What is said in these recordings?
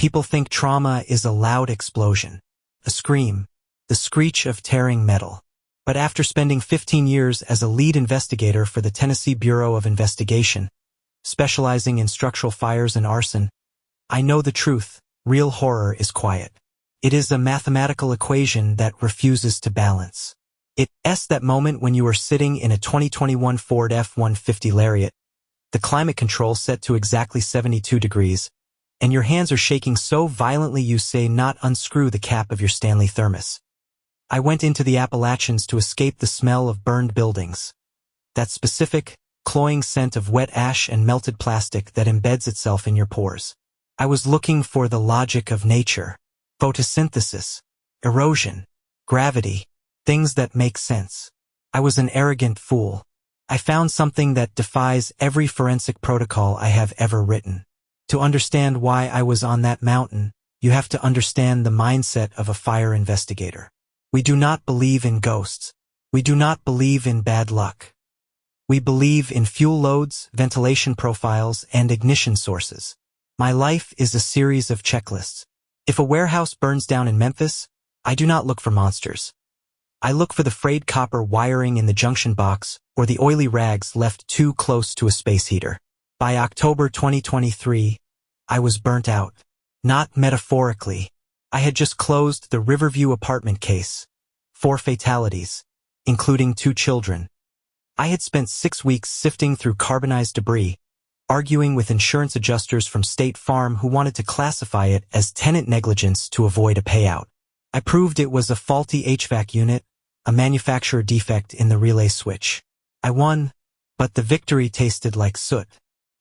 People think trauma is a loud explosion, a scream, the screech of tearing metal. But after spending 15 years as a lead investigator for the Tennessee Bureau of Investigation, specializing in structural fires and arson, I know the truth. Real horror is quiet. It is a mathematical equation that refuses to balance. It's that moment when you are sitting in a 2021 Ford F-150 Lariat, the climate control set to exactly 72 degrees, and your hands are shaking so violently you say not unscrew the cap of your Stanley thermos. I went into the Appalachians to escape the smell of burned buildings. That specific, cloying scent of wet ash and melted plastic that embeds itself in your pores. I was looking for the logic of nature, photosynthesis, erosion, gravity, things that make sense. I was an arrogant fool. I found something that defies every forensic protocol I have ever written. To understand why I was on that mountain, you have to understand the mindset of a fire investigator. We do not believe in ghosts. We do not believe in bad luck. We believe in fuel loads, ventilation profiles, and ignition sources. My life is a series of checklists. If a warehouse burns down in Memphis, I do not look for monsters. I look for the frayed copper wiring in the junction box or the oily rags left too close to a space heater. By October 2023, I was burnt out. Not metaphorically. I had just closed the Riverview apartment case. 4 fatalities, including 2 children. I had spent 6 weeks sifting through carbonized debris, arguing with insurance adjusters from State Farm who wanted to classify it as tenant negligence to avoid a payout. I proved it was a faulty HVAC unit, a manufacturer defect in the relay switch. I won, but the victory tasted like soot.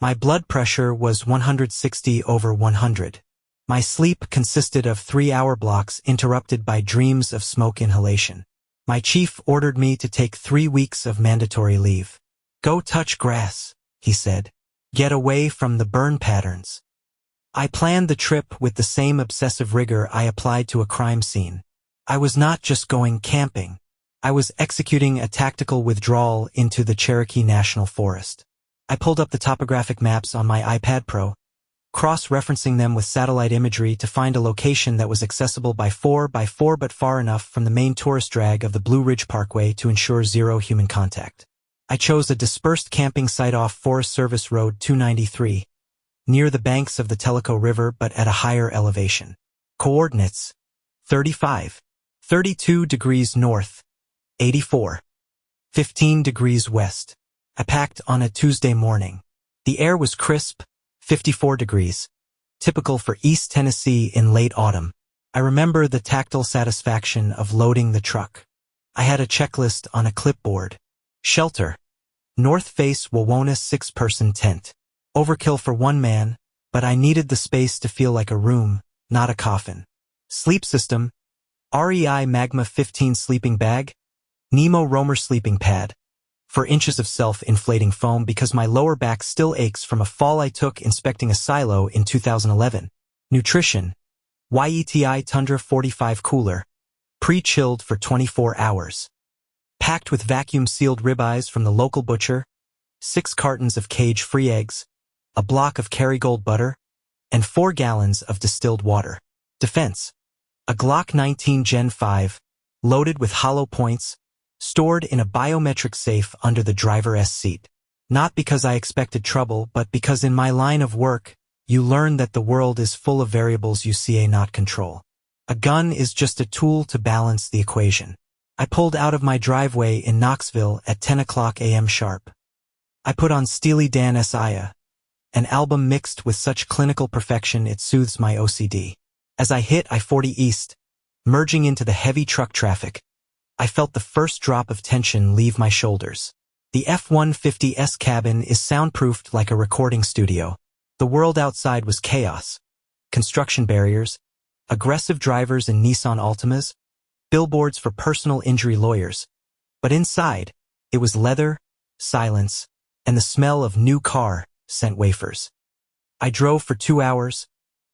My blood pressure was 160/100. My sleep consisted of 3-hour blocks interrupted by dreams of smoke inhalation. My chief ordered me to take 3 weeks of mandatory leave. Go touch grass, he said. Get away from the burn patterns. I planned the trip with the same obsessive rigor I applied to a crime scene. I was not just going camping. I was executing a tactical withdrawal into the Cherokee National Forest. I pulled up the topographic maps on my iPad Pro, cross-referencing them with satellite imagery to find a location that was accessible by 4x4 but far enough from the main tourist drag of the Blue Ridge Parkway to ensure zero human contact. I chose a dispersed camping site off Forest Service Road 293, near the banks of the Tellico River but at a higher elevation. Coordinates: 35, 32 degrees north, 84, 15 degrees west. I packed on a Tuesday morning. The air was crisp, 54 degrees, typical for East Tennessee in late autumn. I remember the tactile satisfaction of loading the truck. I had a checklist on a clipboard. Shelter. North Face Wawona 6-person tent. Overkill for one man, but I needed the space to feel like a room, not a coffin. Sleep system. REI Magma 15 sleeping bag. Nemo Roamer sleeping pad. 4 inches of self-inflating foam because my lower back still aches from a fall I took inspecting a silo in 2011. Nutrition. YETI Tundra 45 cooler. Pre-chilled for 24 hours. Packed with vacuum-sealed ribeyes from the local butcher, 6 cartons of cage-free eggs, a block of Kerrygold butter, and 4 gallons of distilled water. Defense. A Glock 19 Gen 5, loaded with hollow points, stored in a biometric safe under the driver's seat. Not because I expected trouble, but because in my line of work, you learn that the world is full of variables you cannot control. A gun is just a tool to balance the equation. I pulled out of my driveway in Knoxville at 10 o'clock a.m. sharp. I put on Steely Dan Sia, an album mixed with such clinical perfection it soothes my OCD. As I hit I-40 East, merging into the heavy truck traffic, I felt the first drop of tension leave my shoulders. The F-150's cabin is soundproofed like a recording studio. The world outside was chaos. Construction barriers, aggressive drivers in Nissan Altimas, billboards for personal injury lawyers. But inside, it was leather, silence, and the smell of new car scent wafers. I drove for 2 hours,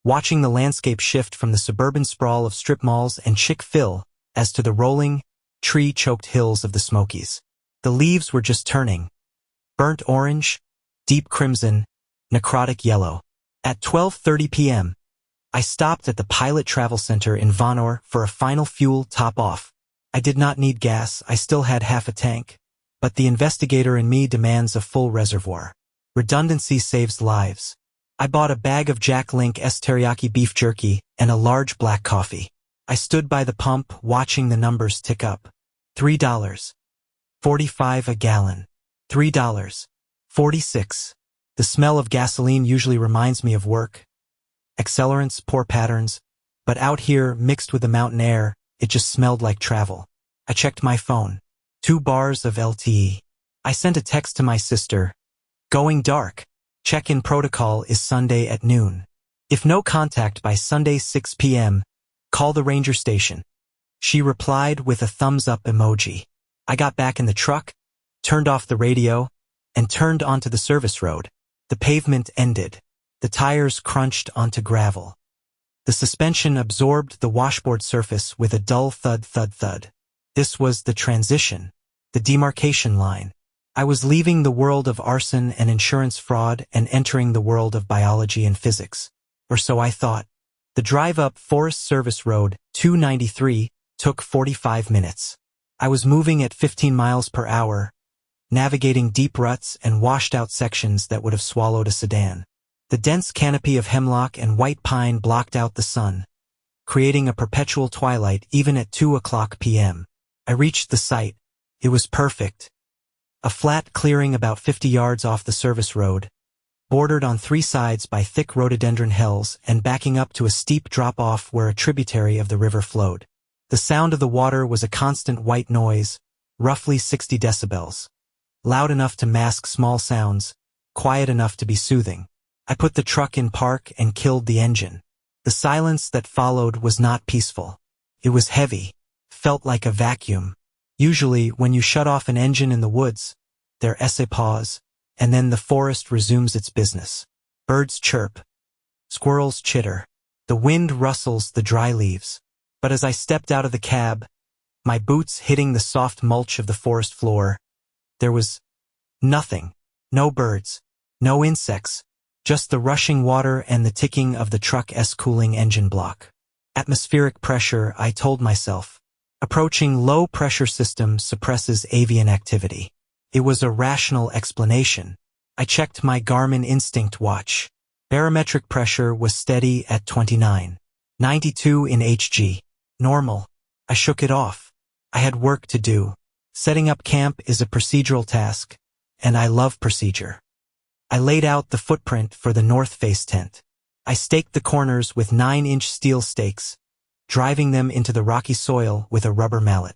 watching the landscape shift from the suburban sprawl of strip malls and Chick-fil-A as to the rolling, tree-choked hills of the Smokies. The leaves were just turning. Burnt orange, deep crimson, necrotic yellow. At 12:30 p.m., I stopped at the Pilot Travel Center in Vanor for a final fuel top-off. I did not need gas, I still had half a tank, but the investigator in me demands a full reservoir. Redundancy saves lives. I bought a bag of Jack Link's teriyaki beef jerky and a large black coffee. I stood by the pump, watching the numbers tick up. $3.45 a gallon. $3.46. The smell of gasoline usually reminds me of work. Accelerants, poor patterns, but out here, mixed with the mountain air, it just smelled like travel. I checked my phone. 2 bars of LTE. I sent a text to my sister. Going dark. Check-in protocol is Sunday at noon. If no contact by Sunday 6 p.m., call the ranger station. She replied with a thumbs-up emoji. I got back in the truck, turned off the radio, and turned onto the service road. The pavement ended. The tires crunched onto gravel. The suspension absorbed the washboard surface with a dull thud thud thud. This was the transition, the demarcation line. I was leaving the world of arson and insurance fraud and entering the world of biology and physics. Or so I thought. The drive up Forest Service Road 293 took 45 minutes. I was moving at 15 miles per hour, navigating deep ruts and washed-out sections that would have swallowed a sedan. The dense canopy of hemlock and white pine blocked out the sun, creating a perpetual twilight even at 2:00 p.m. I reached the site. It was perfect. A flat clearing about 50 yards off the service road, bordered on 3 sides by thick rhododendron hills and backing up to a steep drop-off where a tributary of the river flowed. The sound of the water was a constant white noise, roughly 60 decibels. Loud enough to mask small sounds, quiet enough to be soothing. I put the truck in park and killed the engine. The silence that followed was not peaceful. It was heavy, felt like a vacuum. Usually, when you shut off an engine in the woods, there's a pause, and then the forest resumes its business. Birds chirp. Squirrels chitter. The wind rustles the dry leaves. But as I stepped out of the cab, my boots hitting the soft mulch of the forest floor, there was nothing. No birds. No insects. Just the rushing water and the ticking of the truck's cooling engine block. Atmospheric pressure, I told myself. Approaching low-pressure system suppresses avian activity. It was a rational explanation. I checked my Garmin Instinct watch. Barometric pressure was steady at 29.92 in Hg. Normal. I shook it off. I had work to do. Setting up camp is a procedural task, and I love procedure. I laid out the footprint for the north face tent. I staked the corners with 9-inch steel stakes, driving them into the rocky soil with a rubber mallet.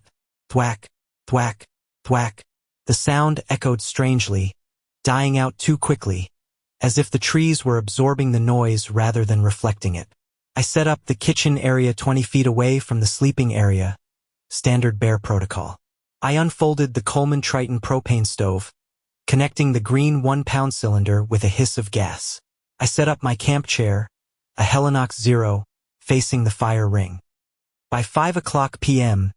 Thwack, thwack, thwack. The sound echoed strangely, dying out too quickly, as if the trees were absorbing the noise rather than reflecting it. I set up the kitchen area 20 feet away from the sleeping area, standard bear protocol. I unfolded the Coleman Triton propane stove, connecting the green 1-pound cylinder with a hiss of gas. I set up my camp chair, a Helinox Zero, facing the fire ring. By 5:00 p.m.,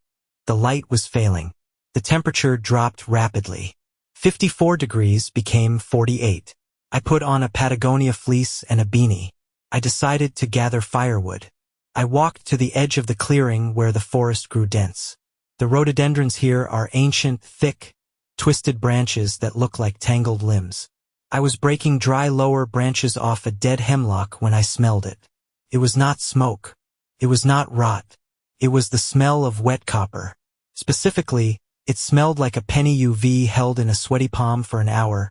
the light was failing. The temperature dropped rapidly. 54 degrees became 48. I put on a Patagonia fleece and a beanie. I decided to gather firewood. I walked to the edge of the clearing where the forest grew dense. The rhododendrons here are ancient, thick, twisted branches that look like tangled limbs. I was breaking dry lower branches off a dead hemlock when I smelled it. It was not smoke. It was not rot. It was the smell of wet copper. Specifically, it smelled like a penny UV held in a sweaty palm for an hour,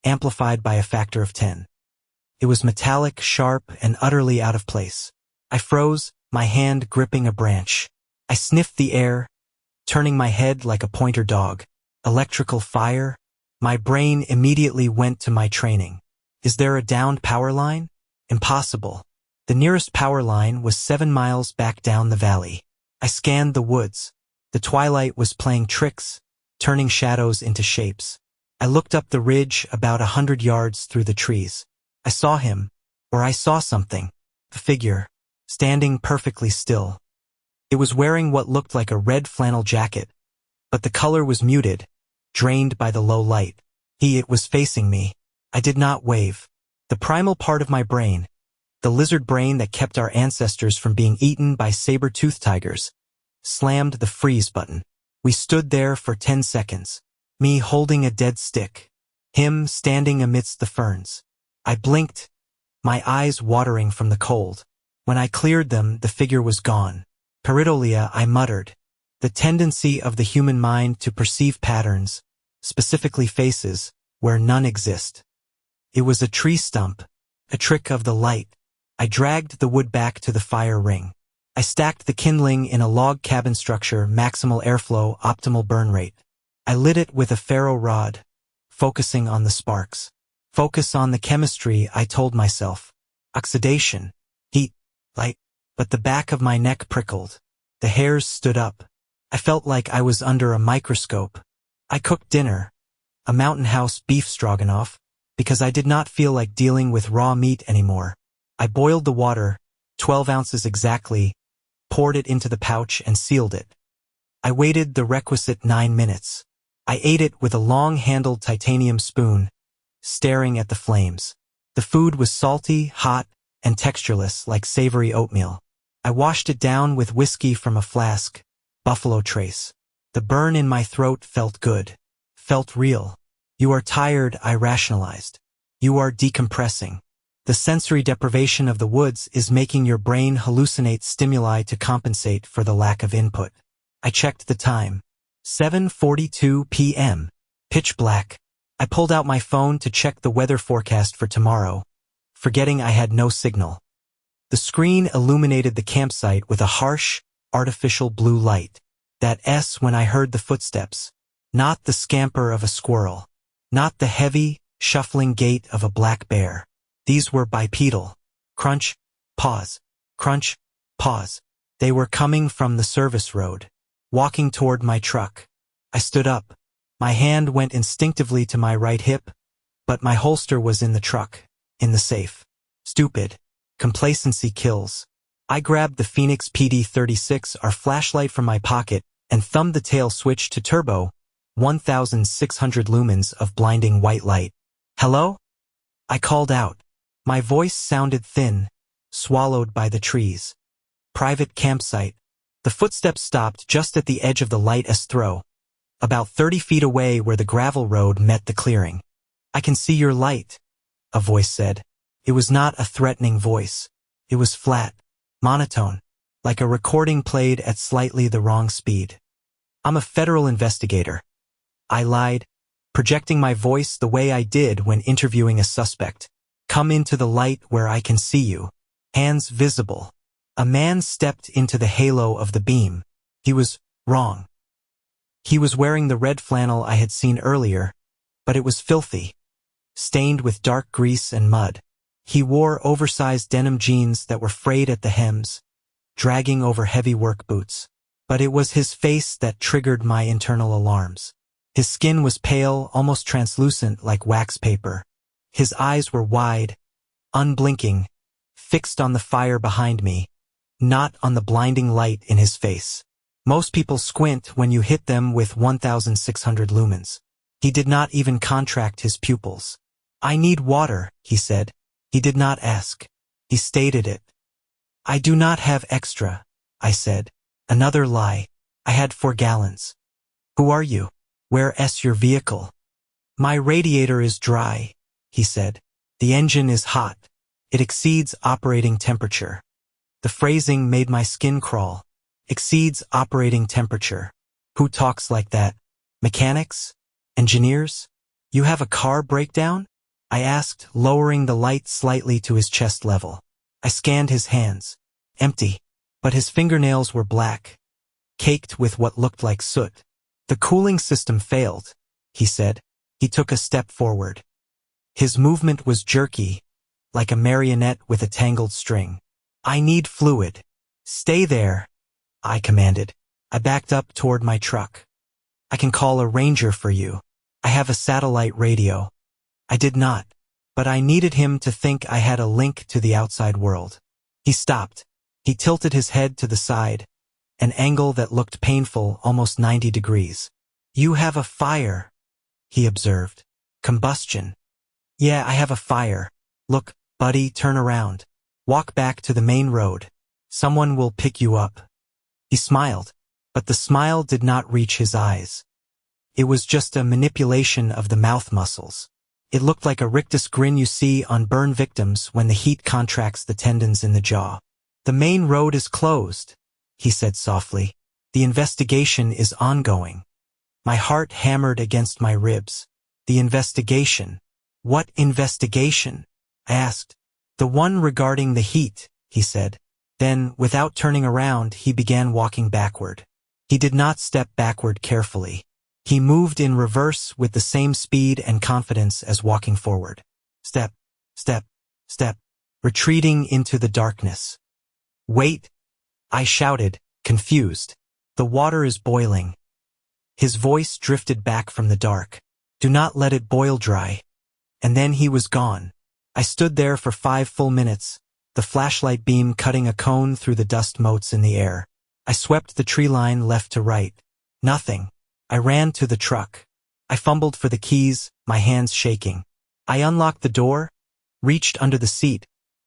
amplified by a factor of 10. It was metallic, sharp, and utterly out of place. I froze, my hand gripping a branch. I sniffed the air, turning my head like a pointer dog. Electrical fire? My brain immediately went to my training. Is there a downed power line? Impossible. The nearest power line was 7 miles back down the valley. I scanned the woods. The twilight was playing tricks, turning shadows into shapes. I looked up the ridge about 100 yards through the trees. I saw him, or I saw something, a figure, standing perfectly still. It was wearing what looked like a red flannel jacket, but the color was muted, drained by the low light. It was facing me. I did not wave. The primal part of my brain, The lizard brain that kept our ancestors from being eaten by saber-toothed tigers, slammed the freeze button. We stood there for 10 seconds, me holding a dead stick, him standing amidst the ferns. I blinked, my eyes watering from the cold. When I cleared them, the figure was gone. Pareidolia, I muttered. The tendency of the human mind to perceive patterns, specifically faces, where none exist. It was a tree stump, a trick of the light. I dragged the wood back to the fire ring. I stacked the kindling in a log cabin structure, maximal airflow, optimal burn rate. I lit it with a ferro rod, focusing on the sparks. Focus on the chemistry, I told myself. Oxidation, heat, light. But the back of my neck prickled. The hairs stood up. I felt like I was under a microscope. I cooked dinner, a mountain house beef stroganoff, because I did not feel like dealing with raw meat anymore. I boiled the water, 12 ounces exactly, poured it into the pouch and sealed it. I waited the requisite 9 minutes. I ate it with a long-handled titanium spoon, staring at the flames. The food was salty, hot, and textureless like savory oatmeal. I washed it down with whiskey from a flask, Buffalo Trace. The burn in my throat felt good, felt real. You are tired, I rationalized. You are decompressing. The sensory deprivation of the woods is making your brain hallucinate stimuli to compensate for the lack of input. I checked the time. 7:42 p.m. Pitch black. I pulled out my phone to check the weather forecast for tomorrow, forgetting I had no signal. The screen illuminated the campsite with a harsh, artificial blue light. That S when I heard the footsteps. Not the scamper of a squirrel. Not the heavy, shuffling gait of a black bear. These were bipedal. Crunch, pause. Crunch, pause. They were coming from the service road, walking toward my truck. I stood up. My hand went instinctively to my right hip, but my holster was in the truck, in the safe. Stupid. Complacency kills. I grabbed the Phoenix PD-36, our flashlight, from my pocket and thumbed the tail switch to turbo, 1,600 lumens of blinding white light. Hello? I called out. My voice sounded thin, swallowed by the trees. Private campsite. The footsteps stopped just at the edge of the light's throw, about 30 feet away where the gravel road met the clearing. I can see your light, a voice said. It was not a threatening voice. It was flat, monotone, like a recording played at slightly the wrong speed. I'm a federal investigator. I lied, projecting my voice the way I did when interviewing a suspect. Come into the light where I can see you. Hands visible. A man stepped into the halo of the beam. He was wrong. He was wearing the red flannel I had seen earlier, but it was filthy, stained with dark grease and mud. He wore oversized denim jeans that were frayed at the hems, dragging over heavy work boots. But it was his face that triggered my internal alarms. His skin was pale, almost translucent like wax paper. His eyes were wide, unblinking, fixed on the fire behind me, not on the blinding light in his face. Most people squint when you hit them with 1,600 lumens. He did not even contract his pupils. I need water, he said. He did not ask. He stated it. I do not have extra, I said. Another lie. I had 4 gallons. Who are you? Where's your vehicle? My radiator is dry, he said. The engine is hot. It exceeds operating temperature. The phrasing made my skin crawl. Exceeds operating temperature. Who talks like that? Mechanics? Engineers? You have a car breakdown? I asked, lowering the light slightly to his chest level. I scanned his hands. Empty. But his fingernails were black, caked with what looked like soot. The cooling system failed, he said. He took a step forward. His movement was jerky, like a marionette with a tangled string. I need fluid. Stay there, I commanded. I backed up toward my truck. I can call a ranger for you. I have a satellite radio. I did not, but I needed him to think I had a link to the outside world. He stopped. He tilted his head to the side, an angle that looked painful, almost 90 degrees. You have a fire, he observed. Combustion. Yeah, I have a fire. Look, buddy, turn around. Walk back to the main road. Someone will pick you up. He smiled, but the smile did not reach his eyes. It was just a manipulation of the mouth muscles. It looked like a rictus grin you see on burn victims when the heat contracts the tendons in the jaw. The main road is closed, he said softly. The investigation is ongoing. My heart hammered against my ribs. The investigation. What investigation? I asked. The one regarding the heat, he said. Then, without turning around, he began walking backward. He did not step backward carefully. He moved in reverse with the same speed and confidence as walking forward. Step, step, step, retreating into the darkness. Wait, I shouted, confused. The water is boiling. His voice drifted back from the dark. Do not let it boil dry. And then he was gone. I stood there for 5 full minutes, the flashlight beam cutting a cone through the dust motes in the air. I swept the tree line left to right. Nothing. I ran to the truck. I fumbled for the keys, my hands shaking. I unlocked the door, reached under the seat,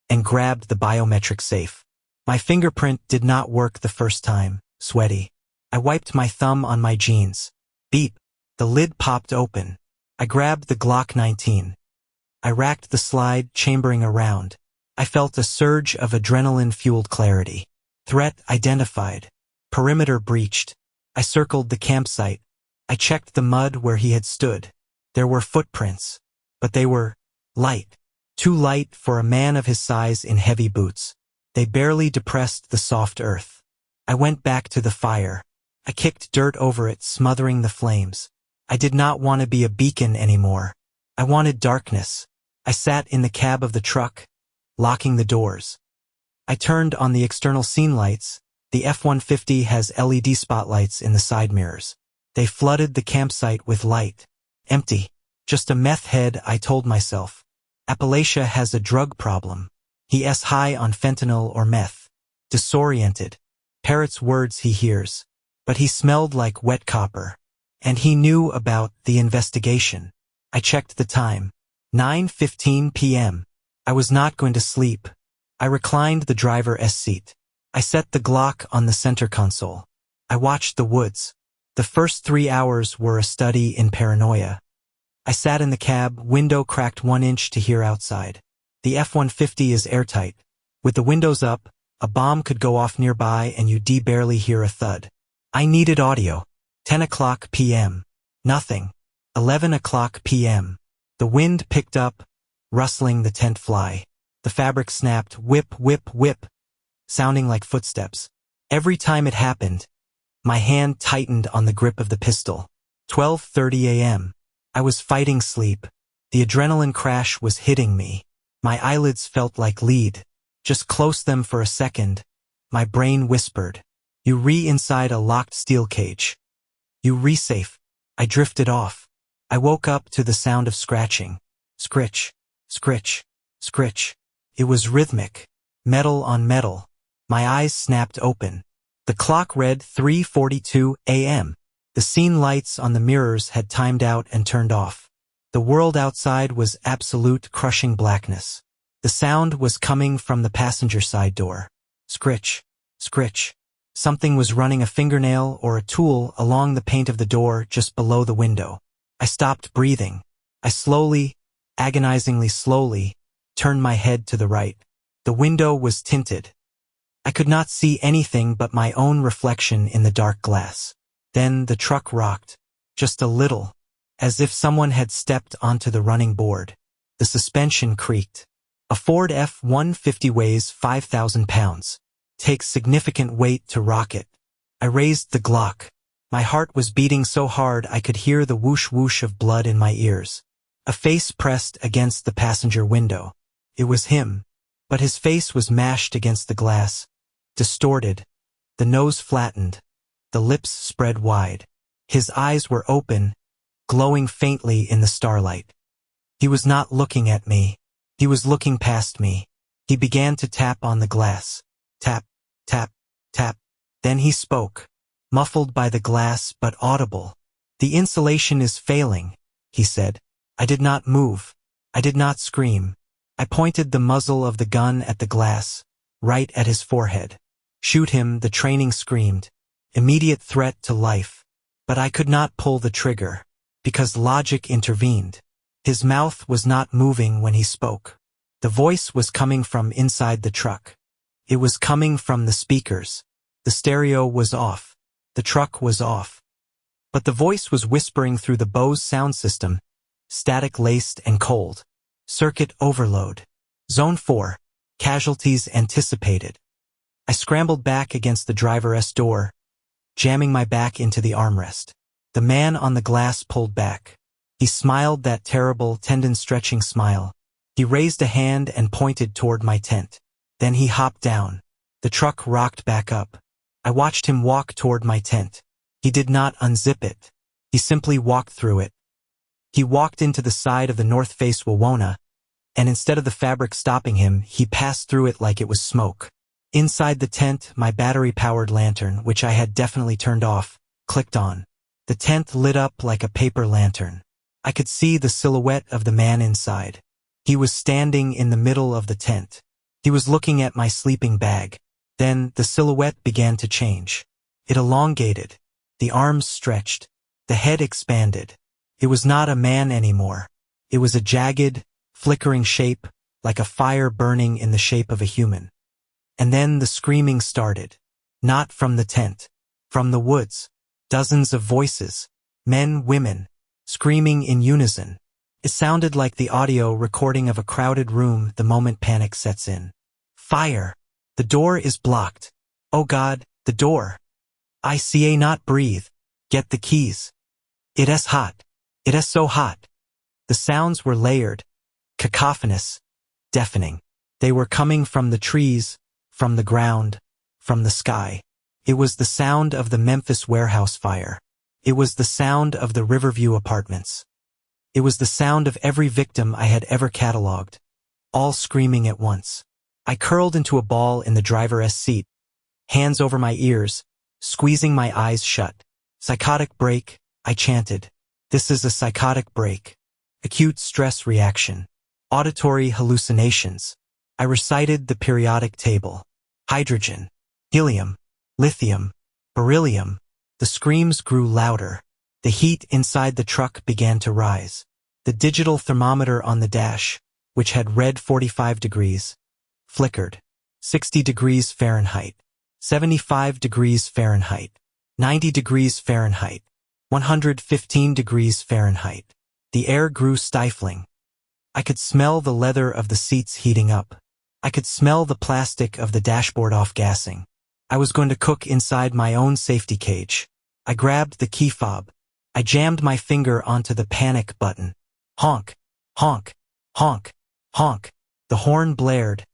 and grabbed the biometric safe. My fingerprint did not work the first time, sweaty. I wiped my thumb on my jeans. Beep. The lid popped open. I grabbed the Glock 19. I racked the slide, chambering around. I felt a surge of adrenaline-fueled clarity. Threat identified. Perimeter breached. I circled the campsite. I checked the mud where he had stood. There were footprints, but they were light. Too light for a man of his size in heavy boots. They barely depressed the soft earth. I went back to the fire. I kicked dirt over it, smothering the flames. I did not want to be a beacon anymore. I wanted darkness. I sat in the cab of the truck, locking the doors. I turned on the external scene lights. The F-150 has LED spotlights in the side mirrors. They flooded the campsite with light. Empty. Just a meth head, I told myself. Appalachia has a drug problem. He's high on fentanyl or meth. Disoriented. Parrots words he hears. But he smelled like wet copper. And he knew about the investigation. I checked the time. 9:15 p.m. I was not going to sleep. I reclined the driver's seat. I set the Glock on the center console. I watched the woods. The first 3 hours were a study in paranoia. I sat in the cab, window cracked 1 inch to hear outside. The F-150 is airtight. With the windows up, a bomb could go off nearby and you'd barely hear a thud. I needed audio. 10 o'clock p.m. Nothing. 11 o'clock p.m. The wind picked up, rustling the tent fly. The fabric snapped, whip, whip, whip, sounding like footsteps. Every time it happened, my hand tightened on the grip of the pistol. 12:30 a.m. I was fighting sleep. The adrenaline crash was hitting me. My eyelids felt like lead. Just close them for a second. My brain whispered. You inside a locked steel cage. You safe. I drifted off. I woke up to the sound of scratching. Scritch, scritch, scritch. It was rhythmic. Metal on metal. My eyes snapped open. The clock read 3:42 a.m. The scene lights on the mirrors had timed out and turned off. The world outside was absolute crushing blackness. The sound was coming from the passenger side door. Scritch, scritch. Something was running a fingernail or a tool along the paint of the door just below the window. I stopped breathing. I slowly, agonizingly slowly, turned my head to the right. The window was tinted. I could not see anything but my own reflection in the dark glass. Then the truck rocked, just a little, as if someone had stepped onto the running board. The suspension creaked. A Ford F-150 weighs 5,000 pounds. Takes significant weight to rock it. I raised the Glock. My heart was beating so hard I could hear the whoosh whoosh of blood in my ears. A face pressed against the passenger window. It was him, but his face was mashed against the glass, distorted, the nose flattened, the lips spread wide. His eyes were open, glowing faintly in the starlight. He was not looking at me. He was looking past me. He began to tap on the glass. Tap, tap, tap. Then he spoke, muffled by the glass but audible. The insulation is failing, he said. I did not move. I did not scream. I pointed the muzzle of the gun at the glass, right at his forehead. Shoot him, the training screamed. Immediate threat to life. But I could not pull the trigger, because logic intervened. His mouth was not moving when he spoke. The voice was coming from inside the truck. It was coming from the speakers. The stereo was off. The truck was off. But the voice was whispering through the Bose sound system, static-laced and cold. Circuit overload. Zone 4. Casualties anticipated. I scrambled back against the driver's door, jamming my back into the armrest. The man on the glass pulled back. He smiled that terrible, tendon-stretching smile. He raised a hand and pointed toward my tent. Then he hopped down. The truck rocked back up. I watched him walk toward my tent. He did not unzip it. He simply walked through it. He walked into the side of the North Face Wawona, and instead of the fabric stopping him, he passed through it like it was smoke. Inside the tent, my battery-powered lantern, which I had definitely turned off, clicked on. The tent lit up like a paper lantern. I could see the silhouette of the man inside. He was standing in the middle of the tent. He was looking at my sleeping bag. Then the silhouette began to change. It elongated. The arms stretched. The head expanded. It was not a man anymore. It was a jagged, flickering shape, like a fire burning in the shape of a human. And then the screaming started. Not from the tent. From the woods. Dozens of voices. Men, women. Screaming in unison. It sounded like the audio recording of a crowded room the moment panic sets in. Fire! The door is blocked. Oh God, the door! I ca not breathe. Get the keys. It is hot. It is so hot. The sounds were layered, cacophonous, deafening. They were coming from the trees, from the ground, from the sky. It was the sound of the Memphis warehouse fire. It was the sound of the Riverview apartments. It was the sound of every victim I had ever catalogued, all screaming at once. I curled into a ball in the driver's seat, hands over my ears, squeezing my eyes shut. Psychotic break, I chanted. This is a psychotic break. Acute stress reaction. Auditory hallucinations. I recited the periodic table. Hydrogen. Helium. Lithium. Beryllium. The screams grew louder. The heat inside the truck began to rise. The digital thermometer on the dash, which had read 45 degrees, flickered. 60 degrees Fahrenheit. 75 degrees Fahrenheit. 90 degrees Fahrenheit. 115 degrees Fahrenheit. The air grew stifling. I could smell the leather of the seats heating up. I could smell the plastic of the dashboard off-gassing. I was going to cook inside my own safety cage. I grabbed the key fob. I jammed my finger onto the panic button. Honk, honk, honk, honk. The horn blared,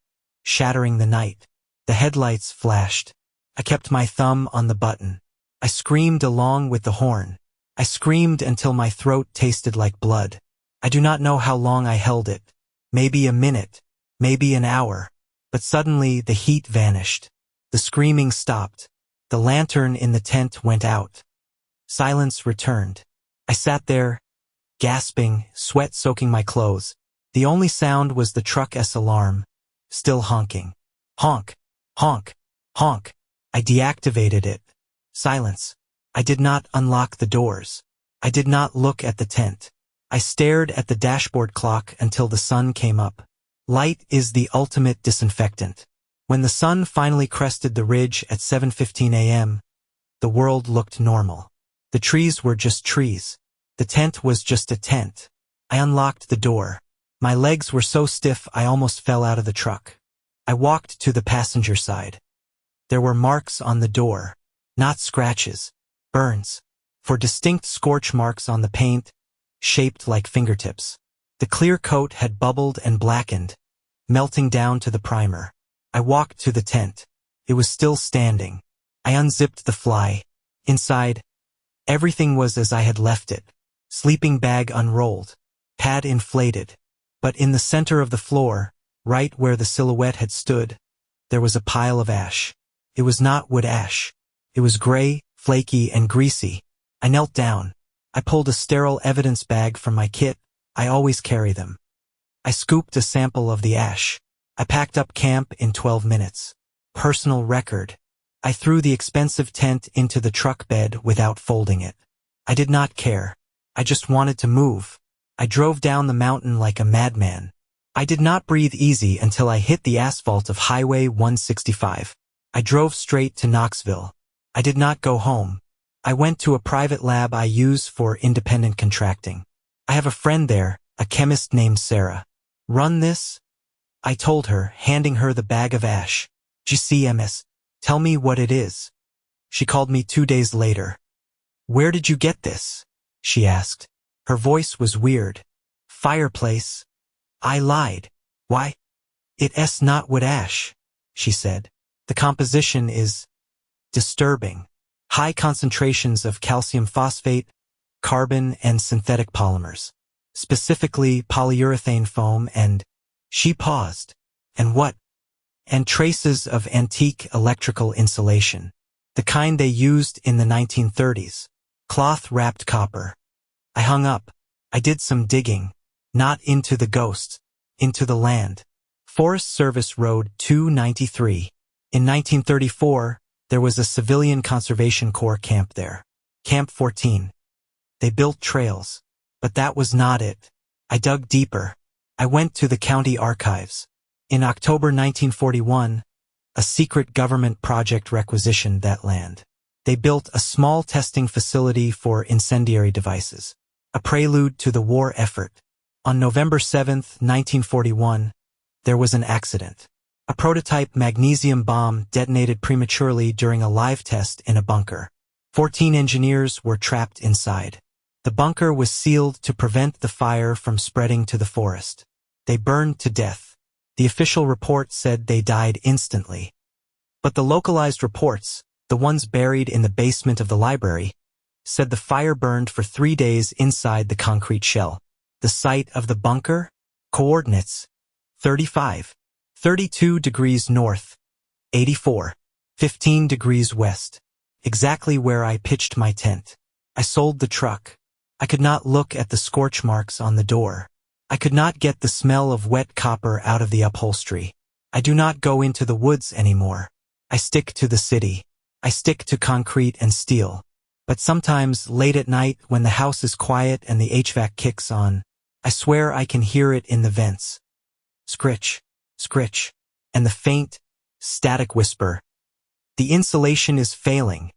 shattering the night. The headlights flashed. I kept my thumb on the button. I screamed along with the horn. I screamed until my throat tasted like blood. I do not know how long I held it. Maybe a minute, maybe an hour. But suddenly the heat vanished. The screaming stopped. The lantern in the tent went out. Silence returned. I sat there, gasping, sweat soaking my clothes. The only sound was the truck's alarm, still honking. Honk, honk, honk. I deactivated it. Silence. I did not unlock the doors. I did not look at the tent. I stared at the dashboard clock until the sun came up. Light is the ultimate disinfectant. When the sun finally crested the ridge at 7:15 a.m., the world looked normal. The trees were just trees. The tent was just a tent. I unlocked the door. My legs were so stiff I almost fell out of the truck. I walked to the passenger side. There were marks on the door. Not scratches. Burns. For distinct scorch marks on the paint, shaped like fingertips. The clear coat had bubbled and blackened, melting down to the primer. I walked to the tent. It was still standing. I unzipped the fly. Inside, everything was as I had left it. Sleeping bag unrolled. Pad inflated. But in the center of the floor, right where the silhouette had stood, there was a pile of ash. It was not wood ash. It was gray, flaky, and greasy. I knelt down. I pulled a sterile evidence bag from my kit. I always carry them. I scooped a sample of the ash. I packed up camp in 12 minutes. Personal record. I threw the expensive tent into the truck bed without folding it. I did not care. I just wanted to move. I drove down the mountain like a madman. I did not breathe easy until I hit the asphalt of Highway 165. I drove straight to Knoxville. I did not go home. I went to a private lab I use for independent contracting. I have a friend there, a chemist named Sarah. Run this? I told her, handing her the bag of ash. GCMS, tell me what it is. She called me 2 days later. Where did you get this? She asked. Her voice was weird. Fireplace. I lied. Why? It's not wood ash, she said. The composition is disturbing. High concentrations of calcium phosphate, carbon, and synthetic polymers. Specifically polyurethane foam and... She paused. And what? And traces of antique electrical insulation. The kind they used in the 1930s. Cloth-wrapped copper. I hung up. I did some digging. Not into the ghosts. Into the land. Forest Service Road 293. In 1934, there was a civilian conservation corps camp there. Camp 14. They built trails. But that was not it. I dug deeper. I went to the county archives. In October 1941, a secret government project requisitioned that land. They built a small testing facility for incendiary devices, a prelude to the war effort. On November 7, 1941, there was an accident. A prototype magnesium bomb detonated prematurely during a live test in a bunker. 14 engineers were trapped inside. The bunker was sealed to prevent the fire from spreading to the forest. They burned to death. The official report said they died instantly. But the localized reports, the ones buried in the basement of the library, said the fire burned for 3 days inside the concrete shell. The site of the bunker? Coordinates: 35, 32 degrees north, 84, 15 degrees west. Exactly where I pitched my tent. I sold the truck. I could not look at the scorch marks on the door. I could not get the smell of wet copper out of the upholstery. I do not go into the woods anymore. I stick to the city. I stick to concrete and steel. But sometimes, late at night, when the house is quiet and the HVAC kicks on, I swear I can hear it in the vents. Scritch, scritch, and the faint, static whisper. The insulation is failing.